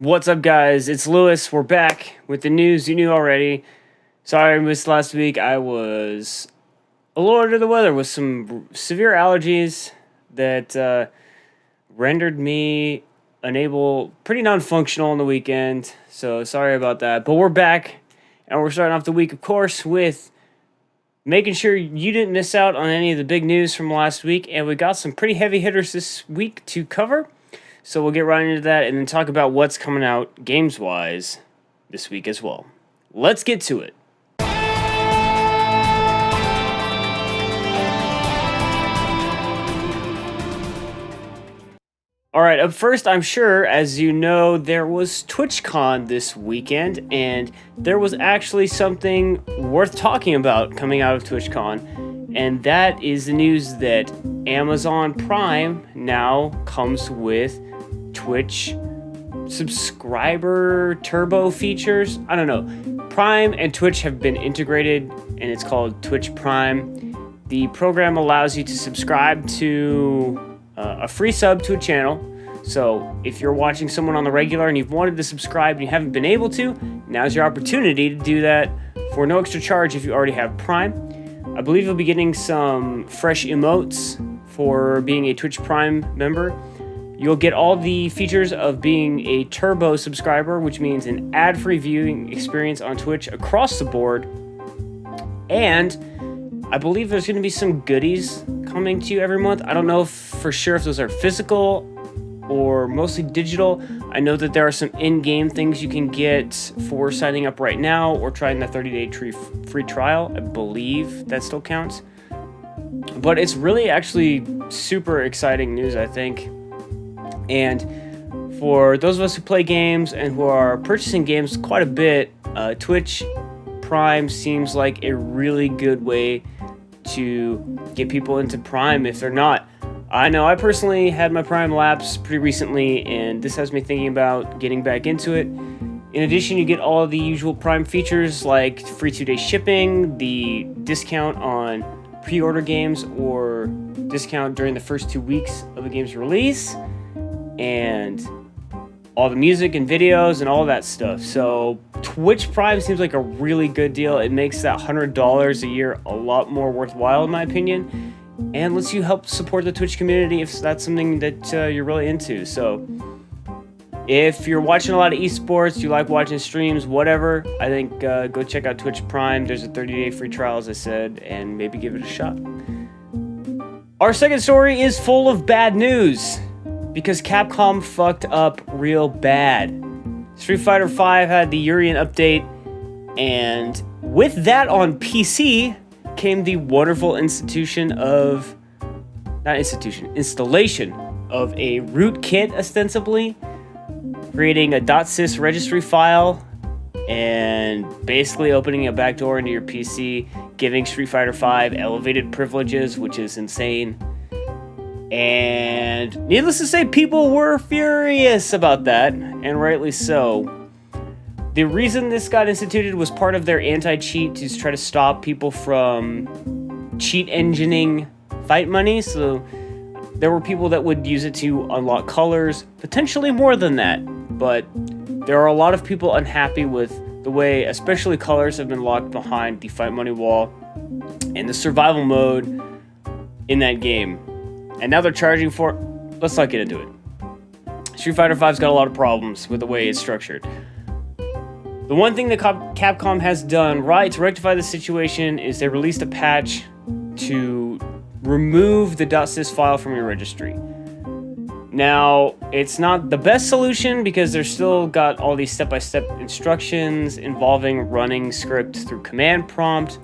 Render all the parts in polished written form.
What's up, guys? It's Lewis. We're back with the news you knew already. Sorry I missed last week. I was a little under the weather with some severe allergies that rendered me pretty non-functional on the weekend. So sorry about that. But we're back, and we're starting off the week, of course, with making sure you didn't miss out on any of the big news from last week. And we got some pretty heavy hitters this week to cover. So we'll get right into that and then talk about what's coming out games-wise this week as well. Let's get to it. All right, up first, I'm sure, as you know, there was TwitchCon this weekend, and there was actually something worth talking about coming out of TwitchCon, and that is the news that Amazon Prime now comes with Twitch subscriber turbo features. I don't know. Prime and Twitch have been integrated, and it's called Twitch Prime. The program allows you to subscribe to a free sub to a channel. So if you're watching someone on the regular and you've wanted to subscribe and you haven't been able to, now's your opportunity to do that for no extra charge if you already have Prime. I believe you'll be getting some fresh emotes for being a Twitch Prime member. You'll get all the features of being a turbo subscriber, which means an ad-free viewing experience on Twitch across the board. And I believe there's going to be some goodies coming to you every month. I don't know for sure if those are physical or mostly digital. I know that there are some in-game things you can get for signing up right now or trying the 30-day free trial. I believe that still counts. But it's really actually super exciting news, I think. And for those of us who play games and who are purchasing games quite a bit, Twitch Prime seems like a really good way to get people into Prime if they're not. I know I personally had my Prime lapse pretty recently, and this has me thinking about getting back into it. In addition, you get all of the usual Prime features like free 2-day shipping, the discount on pre-order games, or discount during the first 2 weeks of a game's release, and all the music and videos and all that stuff. So Twitch Prime seems like a really good deal. It makes that $100 a year a lot more worthwhile, in my opinion, and lets you help support the Twitch community if that's something that you're really into. So if you're watching a lot of esports, you like watching streams, whatever, I think go check out Twitch Prime. There's a 30-day free trial, as I said, and maybe give it a shot. Our second story is full of bad news, because Capcom fucked up real bad. Street Fighter V had the Urian update, and with that on PC came the wonderful installation of a rootkit, ostensibly, creating a .sys registry file and basically opening a backdoor into your PC, giving Street Fighter V elevated privileges, which is insane. And needless to say, people were furious about that, and rightly so. The reason this got instituted was part of their anti-cheat to try to stop people from cheat engineering fight money. So there were people that would use it to unlock colors, potentially more than that. But there are a lot of people unhappy with the way, especially colors, have been locked behind the fight money wall and the survival mode in that game. And now they're charging for it. Let's not get into it. Street Fighter V's got a lot of problems with the way it's structured. The one thing that Capcom has done right to rectify the situation is they released a patch to remove the .sys file from your registry. Now, it's not the best solution because they're still got all these step-by-step instructions involving running script through command prompt,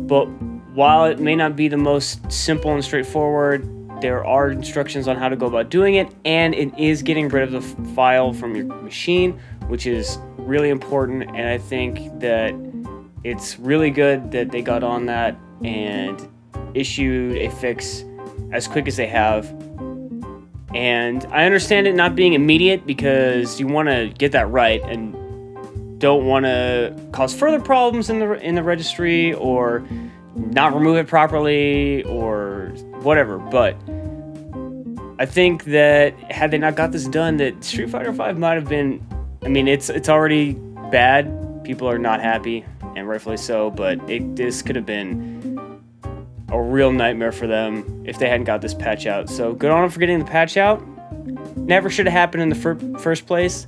but while it may not be the most simple and straightforward, there are instructions on how to go about doing it, and it is getting rid of the file from your machine, which is really important, and I think that it's really good that they got on that and issued a fix as quick as they have. And I understand it not being immediate because you want to get that right and don't want to cause further problems in the registry or not remove it properly or whatever, but I think that had they not got this done, that Street Fighter V might have been, I mean, it's already bad. People are not happy, and rightfully so, but this could have been a real nightmare for them if they hadn't got this patch out. So good on them for getting the patch out. Never should have happened in the first place.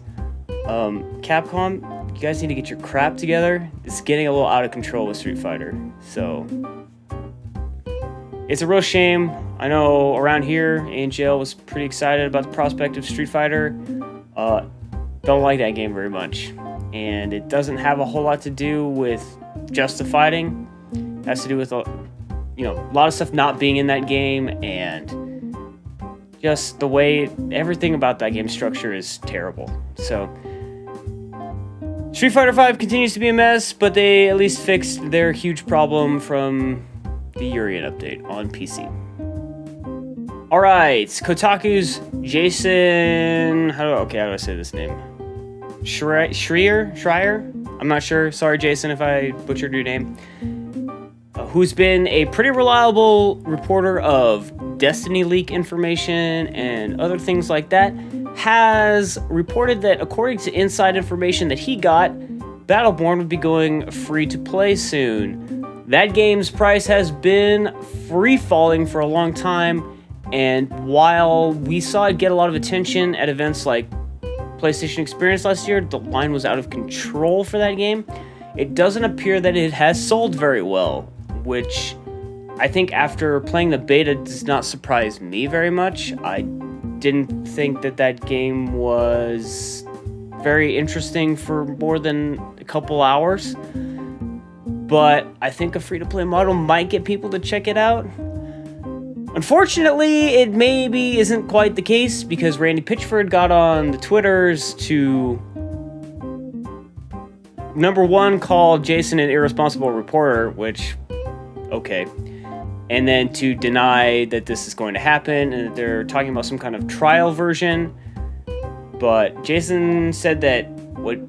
Capcom, you guys need to get your crap together. It's getting a little out of control with Street Fighter. So it's a real shame. I know around here, ANJL was pretty excited about the prospect of Street Fighter. Don't like that game very much. And it doesn't have a whole lot to do with just the fighting. It has to do with a lot of stuff not being in that game, and just the way everything about that game structure is terrible. So Street Fighter V continues to be a mess, but they at least fixed their huge problem from the Urian update on PC. Alright, Kotaku's Jason... How do I say this name? Schreier? I'm not sure. Sorry, Jason, if I butchered your name. Who's been a pretty reliable reporter of Destiny leak information and other things like that, has reported that according to inside information that he got, Battleborn would be going free to play soon. That game's price has been free falling for a long time, and while we saw it get a lot of attention at events like PlayStation Experience last year, the line was out of control for that game. It doesn't appear that it has sold very well, which I think after playing the beta does not surprise me very much. I didn't think that game was very interesting for more than a couple hours, but I think a free-to-play model might get people to check it out. Unfortunately, it maybe isn't quite the case, because Randy Pitchford got on the Twitters to, number one, call Jason an irresponsible reporter, which, okay, and then to deny that this is going to happen, and that they're talking about some kind of trial version. But Jason said that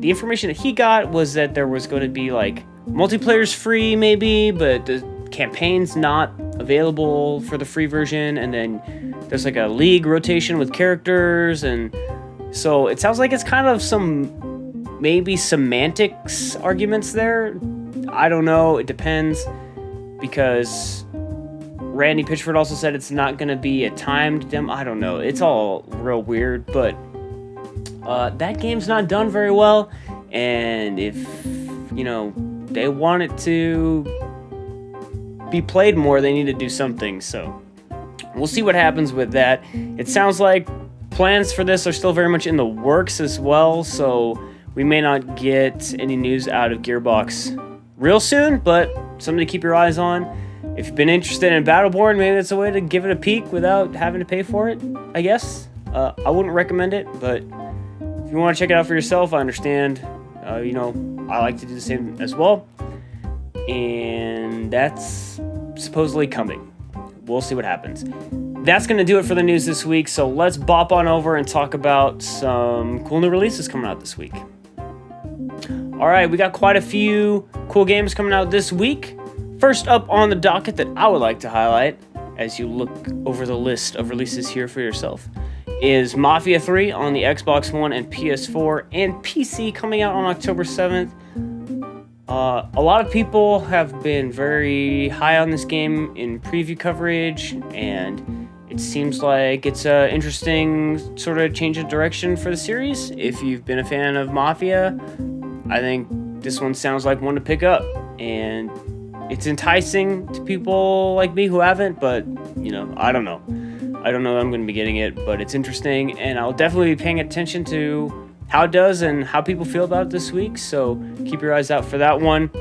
the information that he got was that there was going to be like multiplayer's free maybe, but the campaign's not available for the free version, and then there's like a league rotation with characters, and so it sounds like it's kind of some maybe semantics arguments there. I don't know, it depends, because Randy Pitchford also said it's not going to be a timed demo. I don't know, it's all real weird, but that game's not done very well, and if they want it to be played more, they need to do something. So we'll see what happens with that. It sounds like plans for this are still very much in the works as well, so we may not get any news out of Gearbox real soon, but something to keep your eyes on. If you've been interested in Battleborn, maybe that's a way to give it a peek without having to pay for it, I guess. I wouldn't recommend it, but if you want to check it out for yourself, I understand. I like to do the same as well. And that's supposedly coming. We'll see what happens. That's going to do it for the news this week, so let's bop on over and talk about some cool new releases coming out this week. Alright, we got quite a few cool games coming out this week. First up on the docket that I would like to highlight, as you look over the list of releases here for yourself, is Mafia 3 on the Xbox One and PS4 and PC, coming out on October 7th. A lot of people have been very high on this game in preview coverage, and it seems like it's an interesting sort of change of direction for the series. If you've been a fan of Mafia, I think this one sounds like one to pick up, and it's enticing to people like me who haven't, but, I don't know. I don't know that I'm going to be getting it, but it's interesting, and I'll definitely be paying attention to how it does and how people feel about it this week, so keep your eyes out for that one.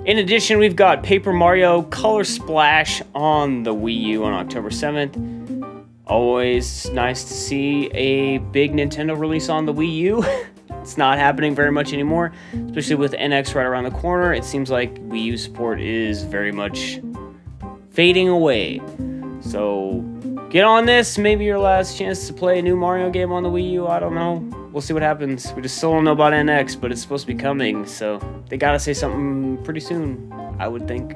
In addition, we've got Paper Mario Color Splash on the Wii U on October 7th. Always nice to see a big Nintendo release on the Wii U. It's not happening very much anymore, especially with NX right around the corner. It seems like Wii U support is very much fading away. So get on this, maybe your last chance to play a new Mario game on the Wii U, I don't know. We'll see what happens. We just still don't know about NX, but it's supposed to be coming, so they gotta say something pretty soon, I would think.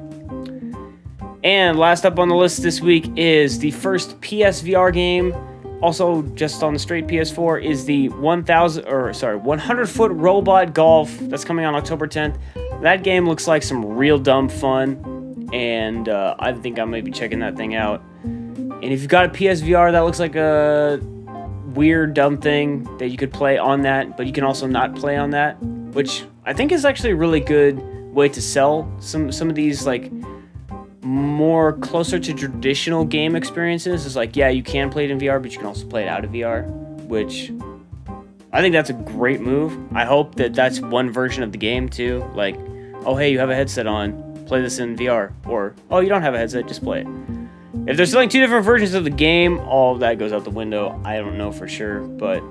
And last up on the list this week is the first PSVR game Also, just on the straight PS4 is the 100-foot robot golf that's coming on October 10th. That game looks like some real dumb fun, and I think I may be checking that thing out. And if you've got a PSVR, that looks like a weird, dumb thing that you could play on that, but you can also not play on that, which I think is actually a really good way to sell some of these, like, more closer to traditional game experiences. It's like, yeah, you can play it in VR, but you can also play it out of VR, which I think that's a great move. I hope that that's one version of the game too. Like, oh, hey, you have a headset on, play this in VR. Or, oh, you don't have a headset, just play it. If they're selling two different versions of the game, all of that goes out the window. I don't know for sure, but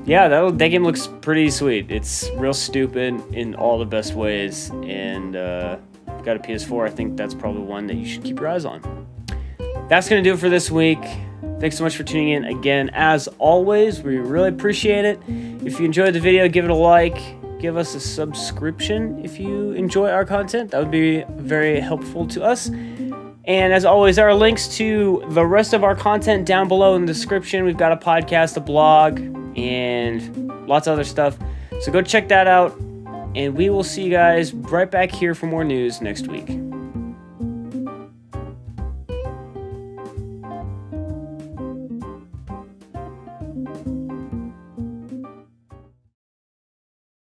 yeah, that game looks pretty sweet. It's real stupid in all the best ways, and got a PS4, I think that's probably one that you should keep your eyes on. That's going to do it for this week. Thanks so much for tuning in again. As always, we really appreciate it. If you enjoyed the video, give it a like. Give us a subscription if you enjoy our content. That would be very helpful to us. And as always, there are links to the rest of our content down below in the description. We've got a podcast, a blog, and lots of other stuff. So go check that out. And we will see you guys right back here for more news next week.